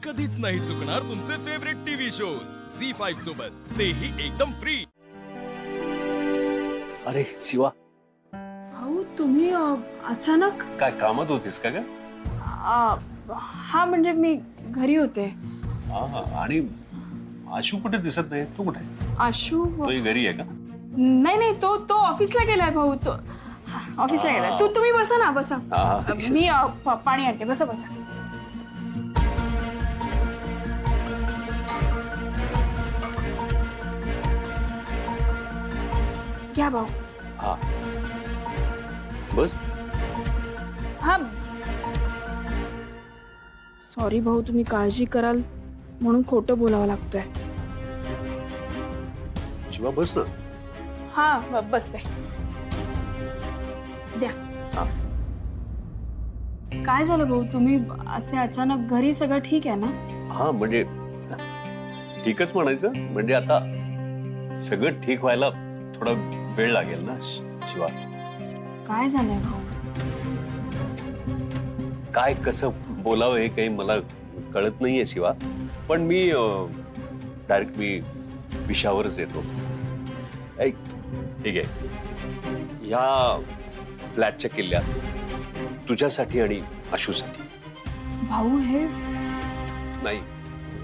कधीच नाही चुकणार तुमचे फेवरेट टीव्ही शोज झी5 सोबत, तेही एकदम फ्री। अरे शिवा, भाऊ तुम्ही अचानक काय कामात होतीस का ग? हा म्हणजे मी घरी होते। आणि आशू कुठे दिसत नाही, तू कुठे? आशू तोही घरी आहे का? नाही नाही, तो ऑफिसला गेलाय भाऊ, तो ऑफिसला गेलाय। तुम्ही बसा ना, बसा। मी पाणी आणते, बसा बसा। घ्या भाऊ। हा बस। हा सॉरी भाऊ, तुम्ही काळजी कराल म्हणून खोटं बोलावं लागतंय। शिवा बस ना। हा बसते, द्या। काय झालं भाऊ, तुम्ही असे अचानक घरी? सगळं ठीक आहे ना? हा म्हणजे ठीकच म्हणायचं, म्हणजे आता सगळं ठीक व्हायला थोडा वेळ लागेल ना शिवा। काय झालंय भाऊ? काय कसं बोलावं हे काही मला कळत नाहीये शिवा, पण मी डायरेक्ट मी विषयावरच येतो। ऐक, ठीक आहे, ह्या फ्लॅटच्या किल्ल्यात तुझ्यासाठी आणि आशूसाठी। भाऊ हे नाही,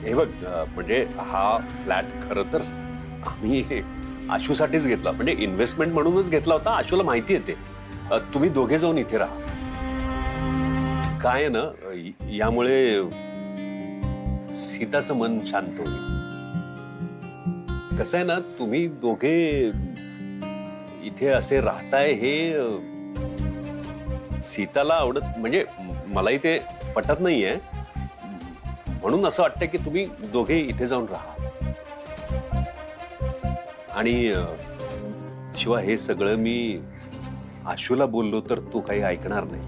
हे बघ, म्हणजे हा फ्लॅट खरं तर आम्ही आशूसाठीच घेतला, म्हणजे इन्व्हेस्टमेंट म्हणूनच घेतला होता। आशूला माहिती आहे ते। तुम्ही दोघे जाऊन इथे राहा। काय आहे ना, यामुळे सीताचं मन शांत होईल। कसं आहे ना, तुम्ही दोघे इथे असे राहताय हे सीताला आवडत, म्हणजे मलाही ते पटत नाहीये, म्हणून असं वाटतं की तुम्ही दोघे इथे जाऊन राहा। आणि शिवा, हे सगळं मी आशूला बोललो तर तू काही ऐकणार नाही,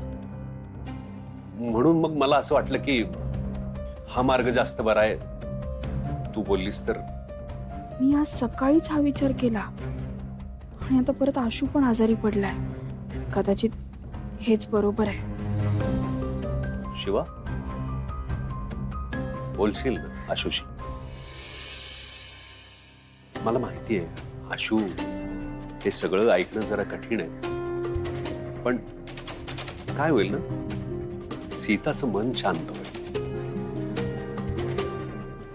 म्हणून मग मला असं वाटलं की हा मार्ग जास्त बरा आहे। तू बोललीस तर। मी आज सकाळीच हा विचार केला, आणि आता परत आशू पण आजारी पडलाय। कदाचित हेच बरोबर आहे। शिवा, बोलशील ना आशूशी? मला माहिती आहे आशू हे सगळं ऐकणं जरा कठीण आहे, पण काय होईल ना, सीताचं मन शांत होईल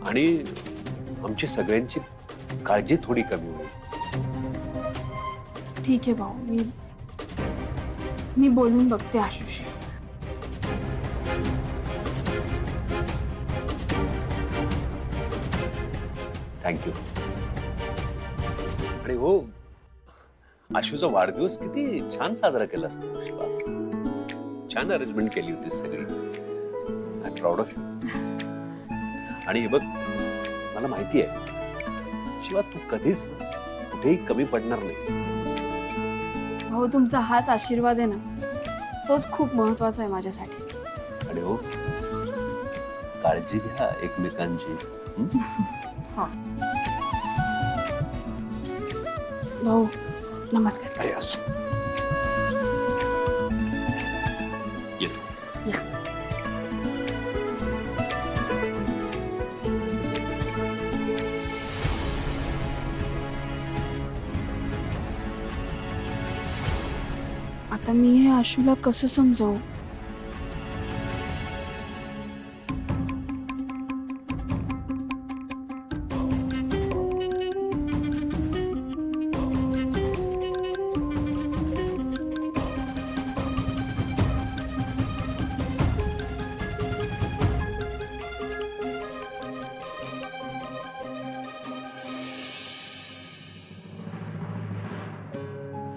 आणि आमची सगळ्यांची काळजी थोडी कमी होईल। ठीक आहे भाऊ, मी बोलून बघते आशूशी। थँक्यू। आणि हो, आशूचा वाढदिवस किती छान साजरा केला असता शिवा। छान अरेंजमेंट केली होती सगळी। I am proud of you. आणि हे बघ, मला माहिती आहे शिवा, तू कधीच कुठेही कमी पडणार नाही। भाऊ, तुमचा हाच आशीर्वाद आहे ना, तोच खूप महत्वाचा आहे माझ्यासाठी। आणि हो, काळजी घ्या एकमेकांची। हा भाऊ, नमस्कार। अरे असो, येतो। या। आता मी हे आशूला कसं समजावू?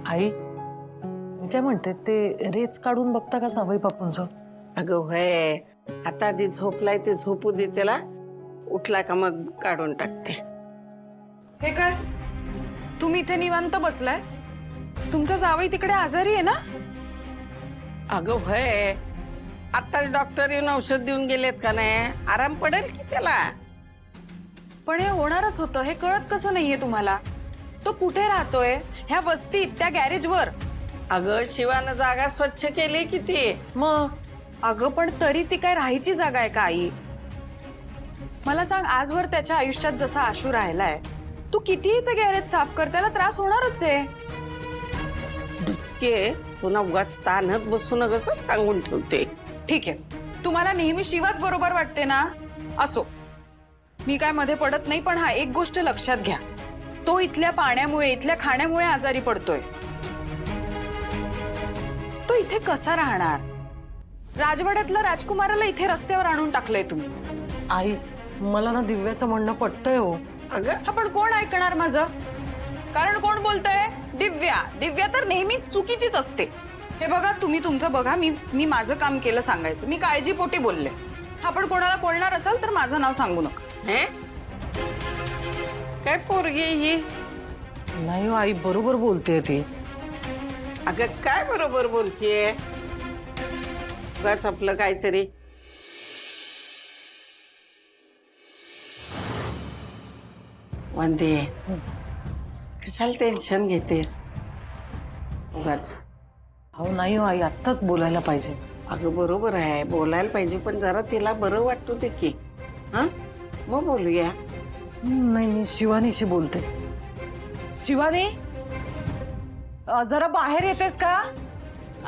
आई, मी काय म्हणते, ते रेच काढून बघता का जावई बापूंचं? अगं होय, आता आधी झोपलाय ते झोपू दे त्याला, उठला का मग काढून टाकते। हे काय, तुम्ही इथे निवांत बसलाय? तुमचा जावई तिकडे आजारी आहे ना? अगं होय, आताच डॉक्टर येऊन औषध देऊन गेलेत का नाही, आराम पडेल की त्याला। पण हे होणारच होतं, हे कळत कसं नाहीये तुम्हाला? तो कुठे राहतोय? ह्या वस्तीत, त्या गॅरेजवर? अगं शिवानं जागा स्वच्छ केली किती। मग अगं, पण तरी ती काय राहायची जागा आहे का आई? मला सांग, आजवर त्याच्या आयुष्यात जसा आशू राहिलाय, तू कितीही ते गॅरेज साफ कर, त्याला त्रास होणारच आहे. डुचके पुन्हा उगाच ताणत बसू नकस सांगून ठेवते. ठीक आहे, तुम्हाला नेहमी शिवाच बरोबर वाटते ना, असो, मी काय मध्ये पडत नाही. पण हा एक गोष्ट लक्षात घ्या, तो इथल्या पाण्यामुळे, इथल्या खाण्यामुळे आजारी पडतोय. तो इथे कसा राहणार? राजवाड्यातल्या राजकुमाराला इथे रस्त्यावर आणून टाकलंय तुम्ही. आई, मला ना दिव्याचं म्हणणं पटतंय हो. अगं हा, पण कोण ऐकणार माझं? कारण कोण बोलतंय? दिव्या. दिव्या तर नेहमी चुकीचीच असते. हे बघा, तुम्ही तुमचं बघा, मी माझं काम केलं सांगायचं. मी काळजीपोटी बोलले. हा, पण कोणाला बोलणार असेल तर माझं नाव सांगू नका. हे काय पोरगी ही? नाही हो आई, बरोबर बोलतेय ती. अगं काय बरोबर बोलतीये? उगाच आपलं काहीतरी. वंदे, कशाला टेन्शन घेतेस उगाच? अहो नाही हो आई, आत्ताच बोलायला पाहिजे. अगं बरोबर आहे, बोलायला पाहिजे, पण जरा तिला बरं वाटू दे की. हा, मग बोलूया. नाही, मी शिवानीशी बोलते. शिवानी, जरा बाहेर येतेस का?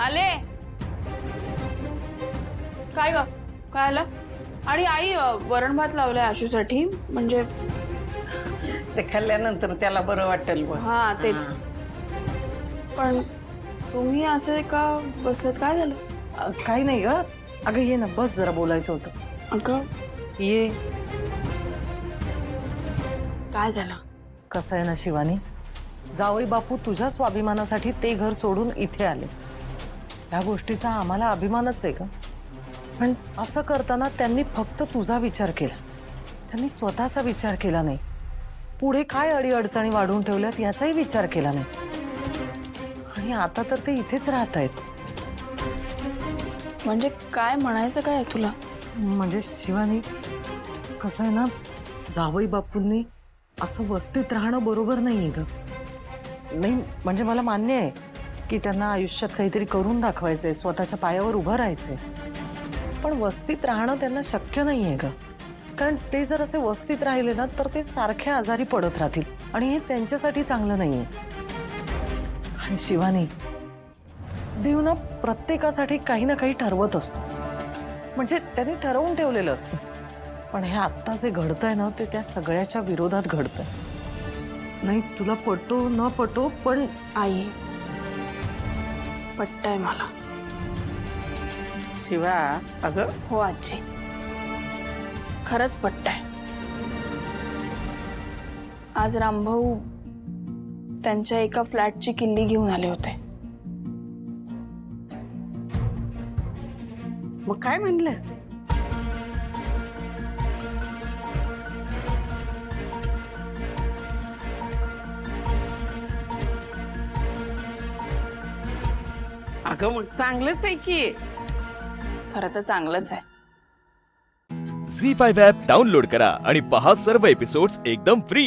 आले. काय ग, काय आलं? आणि आई, वरण भात लावलाय आशूसाठी, म्हणजे ते खाल्ल्यानंतर त्याला बरं वाटेल बघ. हा तेच. पण तुम्ही असे का बसत? काय झालं? काही नाही ग. अगं ये ना, बस, जरा बोलायचं होतं. अगं ये. काय झालं? कसं आहे ना शिवानी, जावई बापू तुझ्या स्वाभिमानासाठी ते घर सोडून इथे आले. या गोष्टीचा आम्हाला अभिमानच आहे का? पण असं करताना त्यांनी फक्त तुझा विचार केला, त्यांनी स्वतःचा विचार केला नाही. पुढे काय अडीअडचणी वाढवून ठेवल्यात याचाही विचार केला नाही. आणि आता तर ते इथेच राहत आहेत. म्हणजे काय म्हणायचं काय तुला? म्हणजे शिवानी, कसं आहे ना, जावई बापूंनी असं वस्तीत राहणं बरोबर नाहीये ग. नाही म्हणजे मला मान्य आहे की त्यांना आयुष्यात काहीतरी करून दाखवायचंय, स्वतःच्या पायावर उभं राहायचंय. पण वस्तीत राहणं त्यांना शक्य नाहीये ग. कारण ते जर असे वस्तीत राहिले ना तर ते सारखे आजारी पडत राहतील आणि हे त्यांच्यासाठी चांगलं नाहीये. आणि शिवानी, देव ना प्रत्येकासाठी काही ना काही ठरवत असतो. म्हणजे त्यांनी ठरवून ठेवलेलं असतं. पण हे आत्ता जे घडतंय ना ते त्या सगळ्याच्या विरोधात घडतंय. नाही, तुला पटो न पटो, पण आई, पटतंय मला. शिवा, अगं हो आजी, खरंच पटतंय. आज रामभाऊ त्यांच्या एका फ्लॅटची किल्ली घेऊन आले होते. मग काय म्हणलं? अगं मग चांगलंच आहे की. खरं तर चांगलंच आहे. झी 5 ॲप डाउनलोड करा आणि पहा सर्व एपिसोड्स एकदम फ्री.